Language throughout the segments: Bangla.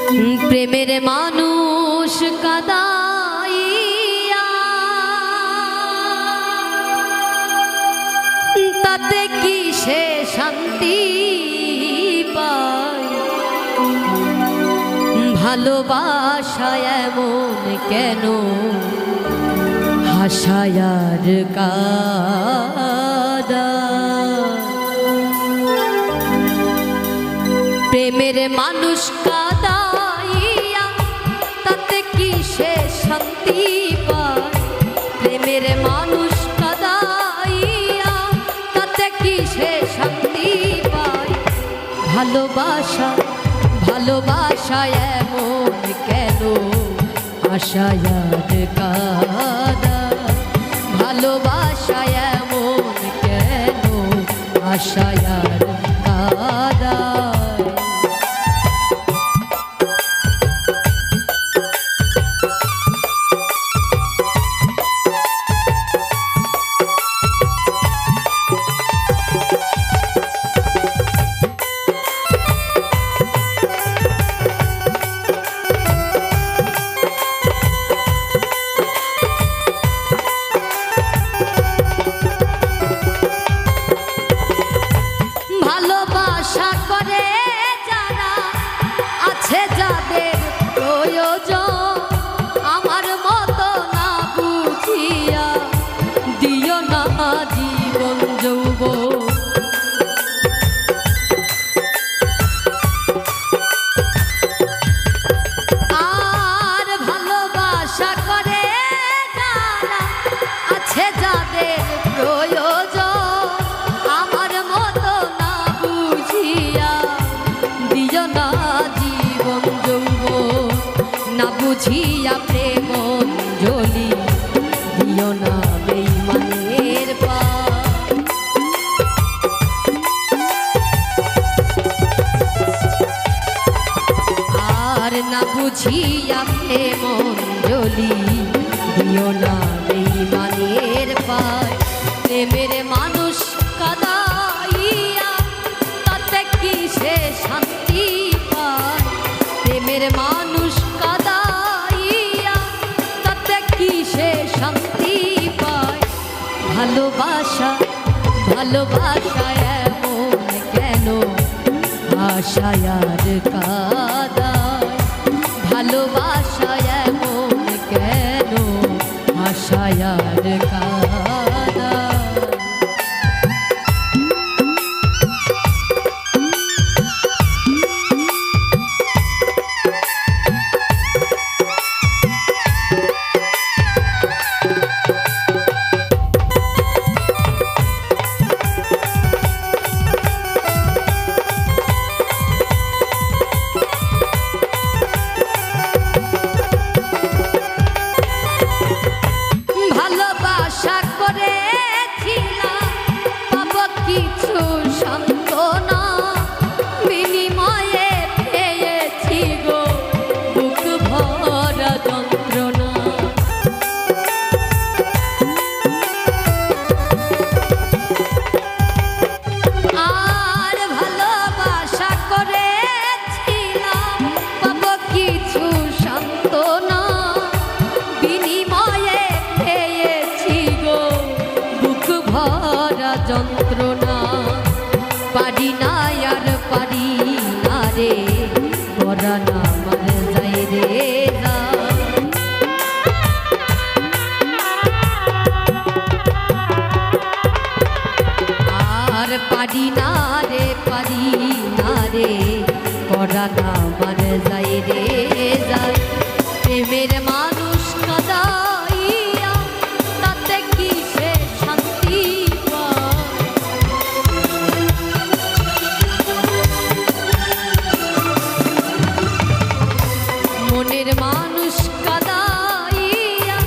প্রেমের মানুষ কাদাইয়া তাতে কি সে শান্তি পায়? ভালোবাসায় এমন কেন হাসায়ার কাদা? প্রেমের মানুষ কাদাইয়া তাতে কি সে শান্তি পায়? প্রেমের মানুষ কাদাইয়া তাতে কি সে শান্তি পায়? ভালোবাসা ভালোবাসায় এমন কেন আশায়ার কাদা? ভালোবাসায় এমন কেন আশায়ার কাদা? ভালোবাসা করে যারা আছে যাদের প্রয়োজন, আমার মতো না বুঝিয়া দিও না জীবন যৌবন। আর ভালোবাসা করে যারা আছে যাদের প্রয়োজন, আমার মতো না বুঝিয়া দিও না জীবন যৌবন। না বুঝিয়া প্রেম অঞ্জলি দিও না বেঈমানের পায়। আর না বুঝিয়া প্রেম অঞ্জলি দিও না বেঈমানের পায়। প্রেমের মানুষ কাদাইয়া তাতে কি সে শান্তি পায়? প্রেমের মানুষ কাদাইয়া তাতে কি সে শান্তি পায়? ভালোবাসা ভালোবাসা এমন কেন আশায়ার কাদায়? ভালোবাসা এমন কেন আশায়ার কাদা? ভালোবাসা করেছিলাম পাবো কিছু সান্ত্বনা, বিনিময়ে পেয়েছি গো বুক ভরা যন্ত্রণা। আর ভালোবাসা করেছিলাম পাবো কিছু সান্ত্বনা, বিনিময়ে পেয়েছি গো বুক ভরা যন্ত্রণা। পারি না আর পারি না রে পরানা আমার যাই রে যা। আর পারি না রে পরানা আমার যাই রে যাই। প্রেমের মানুষ কাদাইয়া তাতে কি সে শান্তি পায়? মনের মানুষ কাদাইয়া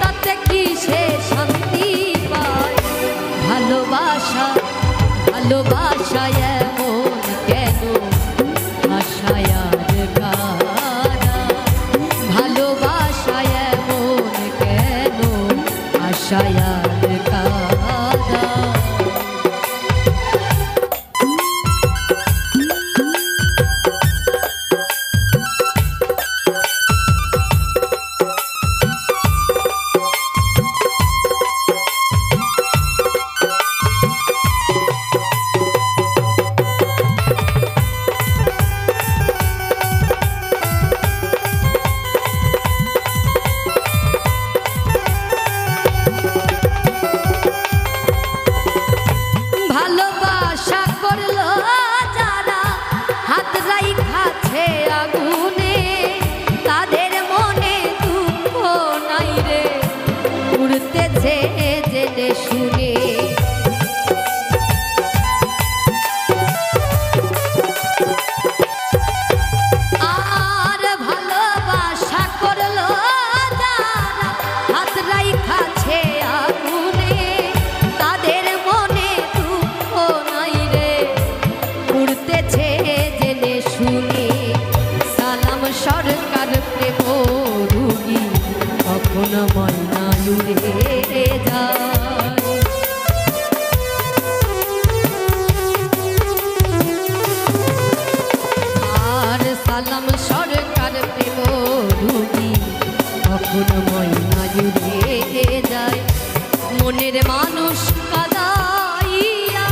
তাতে কি সে শান্তি পায়? ভালোবাসা ভালোবাসা এমন কেন আশায়ার কাদা? ভালোবাসা এমন কেন আশায়ার কাদা? ময়না উড়ে যায়। আর সালাম সরকার প্রেম রুগী কখন ময়না উড়ে যায়। মনের মানুষ কাদাইয়া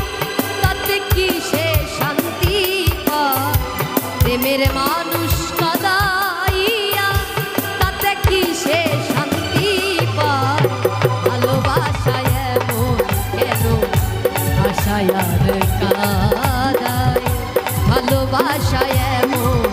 তাতে কি সে শান্তি পায়। প্রেমের মানুষ কাদাইয়া তাতে কি সে শান্তি পায়। ভালোবাসায় এমন কেন ভাষায় আর কাদায়। ভালোবাসায় এমন